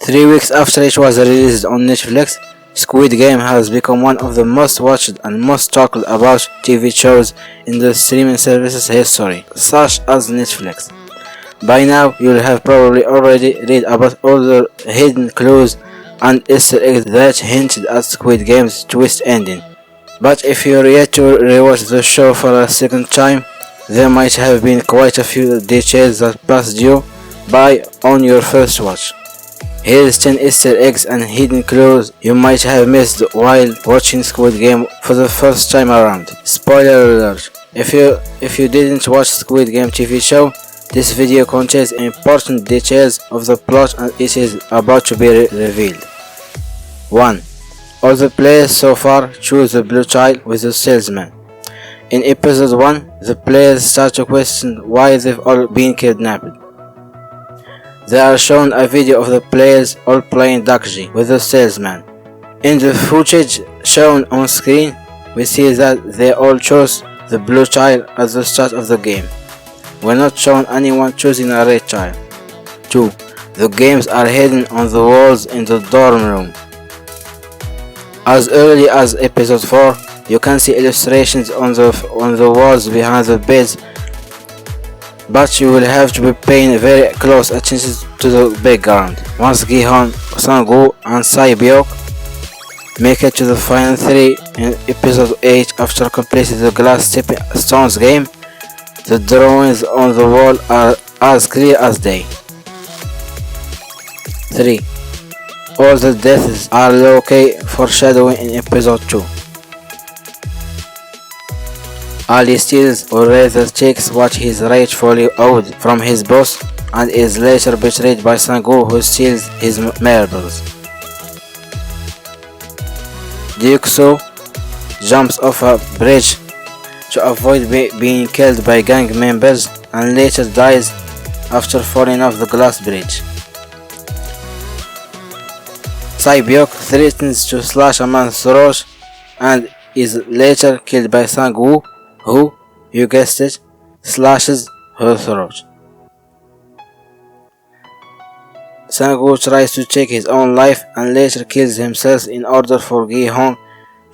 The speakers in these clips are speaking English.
3 weeks after it was released on Netflix, Squid Game has become one of the most watched and most talked about TV shows in the streaming services history, such as Netflix. By now, you'll have probably already read about all the hidden clues and Easter eggs that hinted at Squid Game's twist ending. But if you're yet to rewatch the show for a second time, there might have been quite a few details that passed you by on your first watch. Here's 10 Easter eggs and hidden clues you might have missed while watching Squid Game for the first time around. Spoiler alert! If you didn't watch Squid Game TV show, this video contains important details of the plot and it is about to be revealed. 1. All the players so far choose the blue child with the salesman. In episode 1, the players start to question why they've all been kidnapped. They are shown a video of the players all playing Dakji with the salesman. In the footage shown on screen, we see that they all chose the blue child at the start of the game. We're not shown anyone choosing a red child. 2. The games are hidden on the walls in the dorm room. As early as episode 4, you can see illustrations on the walls behind the beds, but you will have to be paying very close attention to the background. Once Gi-hun, Sang-woo and Sae-byuk make it to the final 3 in episode 8 after completing the glass stepping stones game, the drawings on the wall are as clear as day. 3. All the deaths are low-key foreshadowing in episode 2. Ali steals or rather takes what he's rightfully owed from his boss and is later betrayed by Sang-woo, who steals his marbles. Deok-soo jumps off a bridge to avoid being killed by gang members and later dies after falling off the glass bridge. Sae-byuk threatens to slash a man's throat and is later killed by Sang-woo, who, you guessed it, slashes her throat. Sang-woo tries to take his own life and later kills himself in order for Gi-hun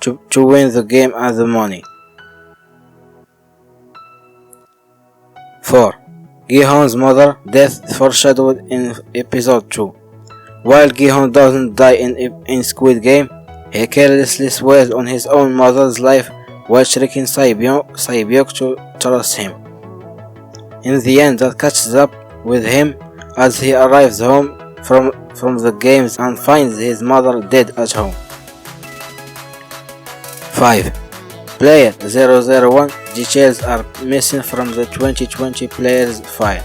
to win the game and the money. 4. Gi-hun's mother death foreshadowed in episode 2. While Gi-hun doesn't die in Squid Game, he carelessly swears on his own mother's life while tricking Sae-byuk to trust him. In the end, that catches up with him as he arrives home from the games and finds his mother dead at home. 5. Player 001 details are missing from the 2020 players file.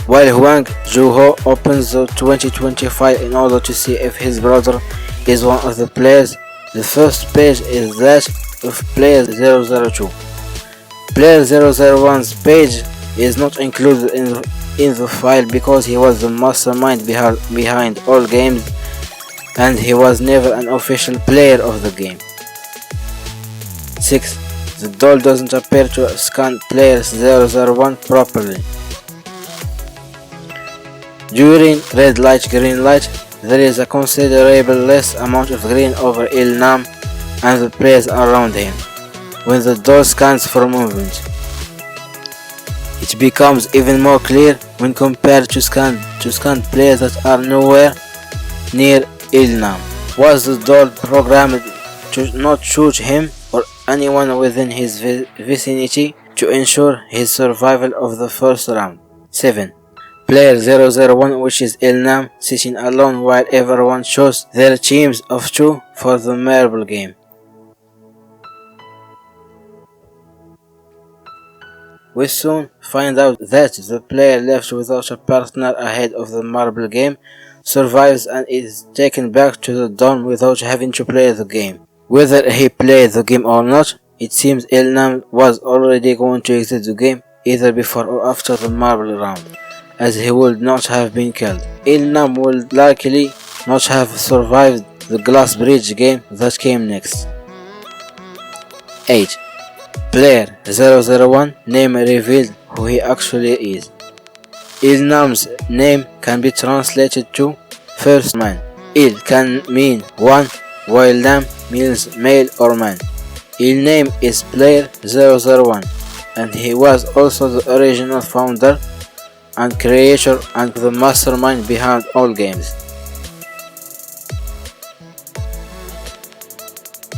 While Hwang Joo-ho opens the 2020 file in order to see if his brother is one of the players, the first page is that of player 002. Player 001's page is not included in the file because he was the mastermind behind all games and he was never an official player of the game. 6. The doll doesn't appear to scan player 001 properly. During red light, green light, there is a considerable less amount of green over Il-nam and the players around him when the doll scans for movement. It becomes even more clear when compared to scanned players that are nowhere near Il-nam. Was the doll programmed to not shoot him or anyone within his vicinity to ensure his survival of the first round? 7. Player 001, which is Il-nam, sitting alone while everyone chose their teams of 2 for the marble game. We soon find out that the player left without a partner ahead of the marble game survives and is taken back to the dorm without having to play the game. Whether he played the game or not, it seems Il-nam was already going to exit the game either before or after the marble round, as he would not have been killed. Il-nam would likely not have survived the glass bridge game that came next. 8. Player 001 name revealed who he actually is. Ilnam's name can be translated to first man. Il can mean one, while Nam means male or man. Il name is Player 001, and he was also the original founder and creator and the mastermind behind all games.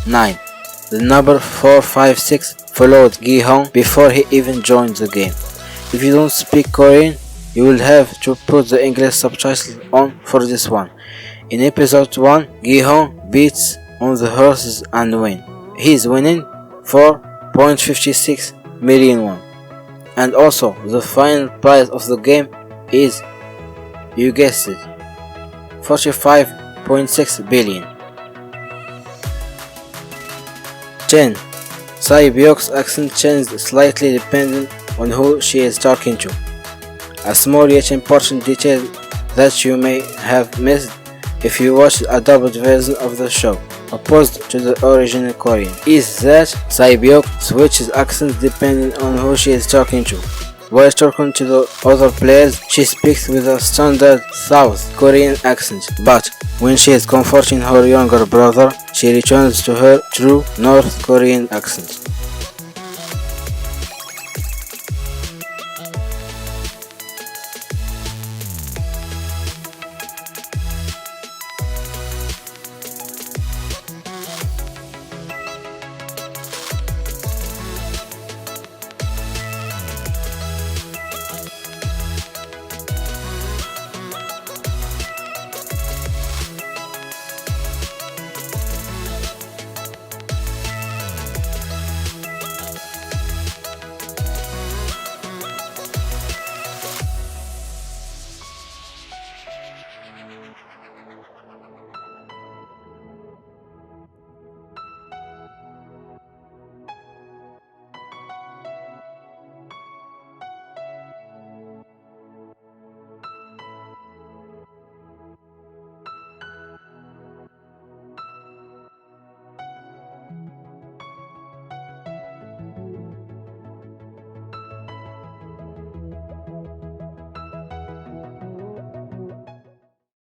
9. The number 456 followed Gi-hong before he even joined the game. If you don't speak Korean, you will have to put the English subtitles on for this one. In episode 1, Gi-hong beats on the horses and win. He's winning 4.56 million won. And also, the final prize of the game is, you guessed it, 45.6 billion. 10. Tsai Byok's accent changed slightly depending on who she is talking to. A small yet important detail that you may have missed if you watched a dubbed version of the show, opposed to the original Korean, is that Tsai Byok switches accents depending on who she is talking to. While talking to the other players, she speaks with a standard South Korean accent, but when she is comforting her younger brother, she returns to her true North Korean accent.